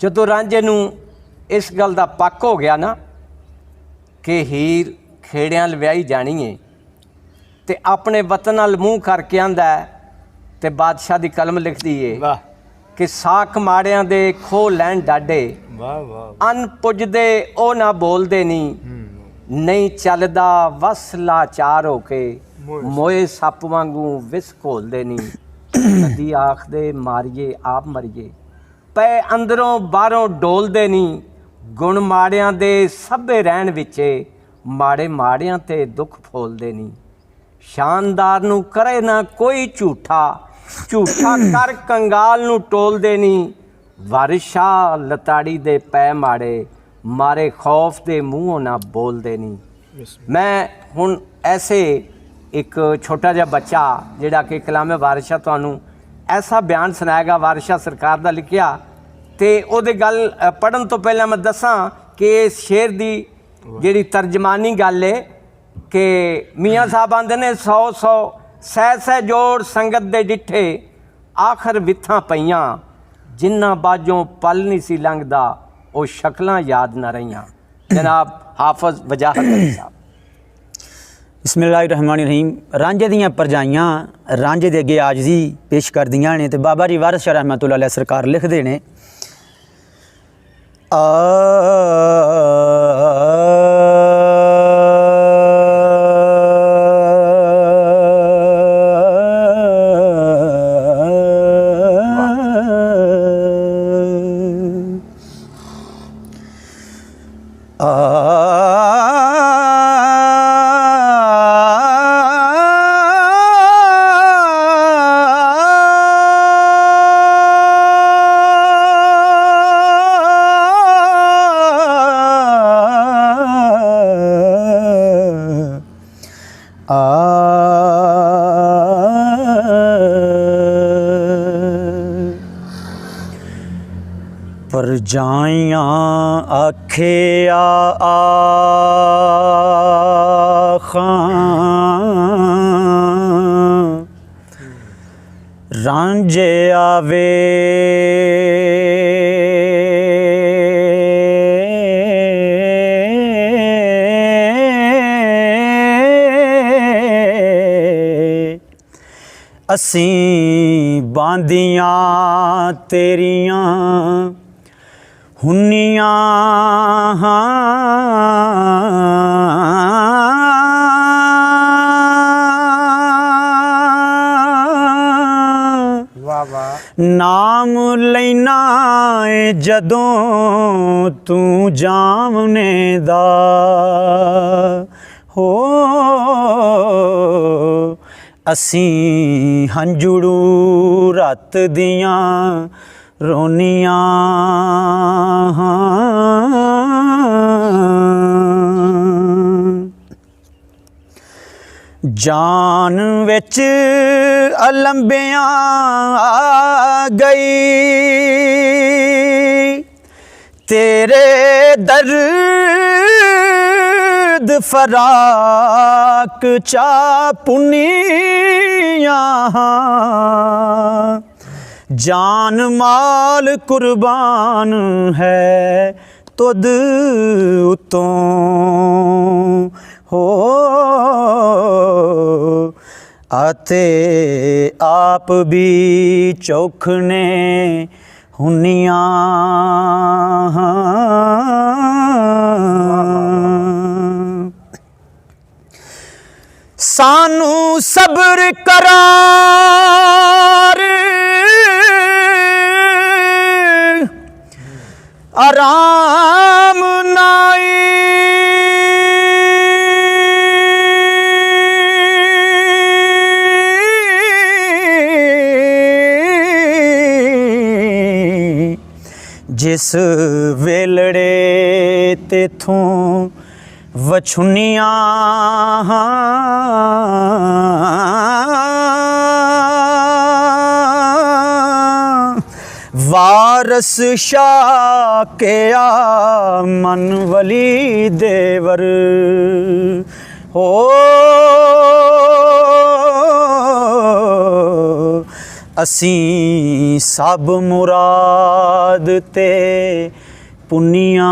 जदों रांझे नूं इस गल दा पक्क हो गया ना कि हीर खेड़ियां लव्याई जानी है ते अपने वतन नाल मूँह करके आंदा है ते बादशाह दी कलम लिख दी है कि साख माड़ियां दे खो लैन डाडे अन पुजदे ओ ना बोलदे नहीं चलदा वस लाचार होके मोए सप वांगू विस घोलदे नहीं नदी आखदे मारिए आप मरिए पै अंदरों बाहरों डोलदे नहीं गुण माड़ियां दे सभे रहन विचे माड़े माड़ियां ते दुख फोलदे नहीं शानदार नूं करे ना कोई झूठा झूठा कर कंगाल नूं टोलदे नहीं वारिशा लताड़ी दे पै माड़े मारे खौफ दे मूँहों ना बोलदे नहीं। मैं हुण ऐसे एक छोटा जिहा बच्चा जिहड़ा कि कलामे वारिशा तुहानूं ऐसा बयान सुनाएगा वारिशा सरकार दा लिखिया ते ओहदे गल पढ़न तो पहले मैं दसां कि इस शेर दी जिहड़ी तर्जमानी गल है कि मियाँ साहब आंदे ने 100 सह जोड़ संगत दे डिठे आखर विथां पईयां जिन्ना बाजों पल नहीं सी लंघदा वो शक्लां याद न रहियां। जनाब हाफिज वजाहत अली साहब। बिस्मिल्लाहिर्रहमानिर्रहीम। रांझे दियां परजाइयां रांझे दे अगे आजजी पेश कर दियां ने ते बाबा जी वारिस शाह रहमतुल्लाह अलैह सरकार लिखदे ने परजाइयां आखे आखां रांझे आवे असीं बांदियां तेरियां हुन्नियां नाम लैना जदों तू जामने दा हो असीं हंजुड़ू रात दियां रोनियां जान विच अलंबियां आ गई तेरे दर्द फराक चा पुनियां जान माल कुर्बान है तुद उतों हो आते आप भी चौखने हुनियां सानू सब्र करार आराम नाई जिस वेलड़े तेथों वछुनियां वारस शाह के मन वली देवर हो ਅਸੀਂ ਸਭ ਮੁਰਾਦ ਤੇ ਪੁੰਨੀਆਂ